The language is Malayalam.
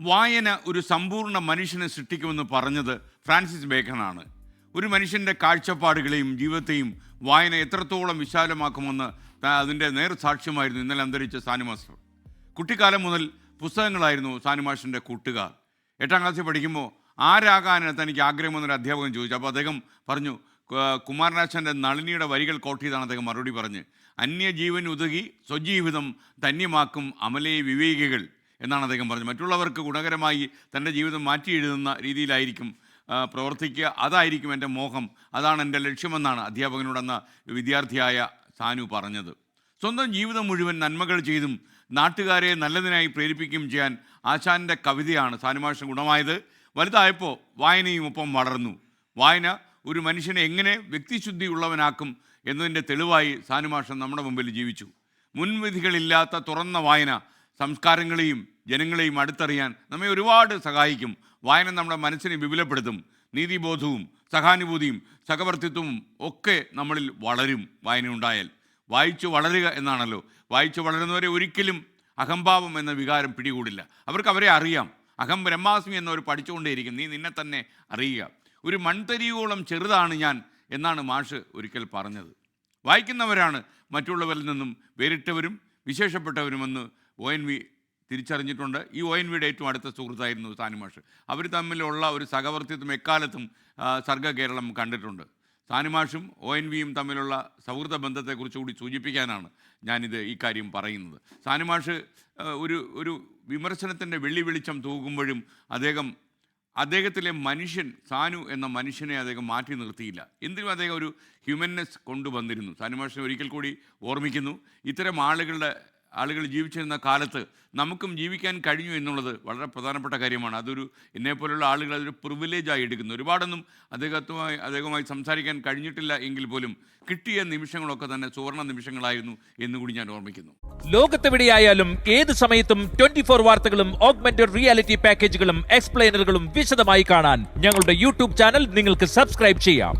വായന ഒരു സമ്പൂർണ്ണ മനുഷ്യനെ സൃഷ്ടിക്കുമെന്ന് പറഞ്ഞത് ഫ്രാൻസിസ് ബേക്കണാണ്. ഒരു മനുഷ്യൻ്റെ കാഴ്ചപ്പാടുകളെയും ജീവിതത്തെയും വായന എത്രത്തോളം വിശാലമാക്കുമെന്ന് അതിൻ്റെ നേർസാക്ഷ്യമായിരുന്നു ഇന്നലെ അന്തരിച്ച സാനു മാസ്റ്റർ. കുട്ടിക്കാലം മുതൽ പുസ്തകങ്ങളായിരുന്നു സാനു മാഷിൻ്റെ കൂട്ടുകാർ. 8ാം ക്ലാസ്സിൽ പഠിക്കുമ്പോൾ ആരാകാനാണ് തനിക്ക് ആഗ്രഹമെന്നൊരു അധ്യാപകൻ ചോദിച്ചു. അപ്പോൾ അദ്ദേഹം പറഞ്ഞു, കുമാരനാശാൻ്റെ നളിനിയുടെ വരികൾ കോട്ട് ചെയ്താണ് അദ്ദേഹം മറുപടി പറഞ്ഞ്, അന്യജീവൻ ഉതകി സ്വജീവിതം ധന്യമാക്കും അമലേ വിവേകികൾ എന്നാണ് അദ്ദേഹം പറഞ്ഞത്. മറ്റുള്ളവർക്ക് ഗുണകരമായി തൻ്റെ ജീവിതം മാറ്റി എഴുതുന്ന രീതിയിലായിരിക്കും പ്രവർത്തിക്കുക, അതായിരിക്കും എൻ്റെ മോഹം, അതാണ് എൻ്റെ ലക്ഷ്യമെന്നാണ് അധ്യാപകനോടെന്ന വിദ്യാർത്ഥിയായ സാനു പറഞ്ഞത്. സ്വന്തം ജീവിതം മുഴുവൻ നന്മകൾ ചെയ്തും നാട്ടുകാരെ നല്ലതിനായി പ്രേരിപ്പിക്കുകയും ചെയ്യാൻ ആശാൻ്റെ കവിതയാണ് സാനുമാഷിന് ഗുണമായത്. വലുതായപ്പോൾ വായനയും ഒപ്പം വളർന്നു. വായന ഒരു മനുഷ്യനെ എങ്ങനെ വ്യക്തിശുദ്ധി ഉള്ളവനാക്കും എന്നതിൻ്റെ തെളിവായി സാനുമാഷൻ നമ്മുടെ മുമ്പിൽ ജീവിച്ചു. മുൻവിധികളില്ലാത്ത തുറന്ന വായന സംസ്കാരങ്ങളെയും ജനങ്ങളെയും അടുത്തറിയാൻ നമ്മെ ഒരുപാട് സഹായിക്കും. വായന നമ്മുടെ മനസ്സിനെ വിപുലപ്പെടുത്തും. നീതിബോധവും സഹാനുഭൂതിയും സഹവർത്തിത്വവും ഒക്കെ നമ്മളിൽ വളരും. വായന ഉണ്ടായാൽ വായിച്ചു വളരുക എന്നാണല്ലോ. വായിച്ചു വളരുന്നവരെ ഒരിക്കലും അഹംഭാവം എന്ന വികാരം പിടികൂടില്ല. അവർക്ക് അവരെ അറിയാം. അഹം ബ്രഹ്മാസ്മി എന്നവർ പഠിച്ചുകൊണ്ടേയിരിക്കും. നീ നിന്നെ തന്നെ അറിയുക. ഒരു മൺതരിയോളം ചെറുതാണ് ഞാൻ എന്നാണ് മാഷ് ഒരിക്കൽ പറഞ്ഞത്. വായിക്കുന്നവരാണ് മറ്റുള്ളവരിൽ നിന്നും വേറിട്ടവരും വിശേഷപ്പെട്ടവരുമെന്ന് ONV തിരിച്ചറിഞ്ഞിട്ടുണ്ട്. ഈ ONVയുടെ ഏറ്റവും അടുത്ത സുഹൃത്തായിരുന്നു സാനു മാഷ്. അവർ തമ്മിലുള്ള ഒരു സഹവർത്തിത്വം എക്കാലത്തും സർഗ കേരളം കണ്ടിട്ടുണ്ട്. സാനു മാഷും ONVയും തമ്മിലുള്ള സൗഹൃദ ബന്ധത്തെക്കുറിച്ച് കൂടി സൂചിപ്പിക്കാനാണ് ഞാനിത് ഈ കാര്യം പറയുന്നത്. സാനു മാഷ് ഒരു വിമർശനത്തിൻ്റെ വെള്ളി വെളിച്ചം തൂകുമ്പോഴും അദ്ദേഹത്തിലെ മനുഷ്യൻ, സാനു എന്ന മനുഷ്യനെ അദ്ദേഹം മാറ്റി നിർത്തിയില്ല. എന്തിനും അദ്ദേഹം ഒരു ഹ്യൂമൻനെസ് കൊണ്ടുവന്നിരുന്നു. സാനു മാഷിനെ ഒരിക്കൽ കൂടി ഓർമ്മിക്കുന്നു. ഇത്തരം ആളുകൾ ജീവിച്ചിരുന്ന കാലത്ത് നമുക്കും ജീവിക്കാൻ കഴിഞ്ഞു എന്നുള്ളത് വളരെ പ്രധാനപ്പെട്ട കാര്യമാണ്. എന്നെപ്പോലുള്ള ആളുകൾ അതൊരു പ്രിവിലേജായി എടുക്കുന്നു. ഒരുപാടൊന്നും അദ്ദേഹവുമായി സംസാരിക്കാൻ കഴിഞ്ഞിട്ടില്ല എങ്കിൽ പോലും കിട്ടിയ നിമിഷങ്ങളൊക്കെ തന്നെ സുവർണ്ണ നിമിഷങ്ങളായിരുന്നു എന്നുകൂടി ഞാൻ ഓർമ്മിക്കുന്നു. ലോകത്തെവിടെയായാലും ഏത് സമയത്തും 24 വാർത്തകളും ഓഗ്മെന്റഡ് റിയാലിറ്റി പാക്കേജുകളും എക്സ്പ്ലെയിനറുകളും വിശദമായി കാണാൻ ഞങ്ങളുടെ YouTube ചാനൽ നിങ്ങൾക്ക് സബ്സ്ക്രൈബ് ചെയ്യാം.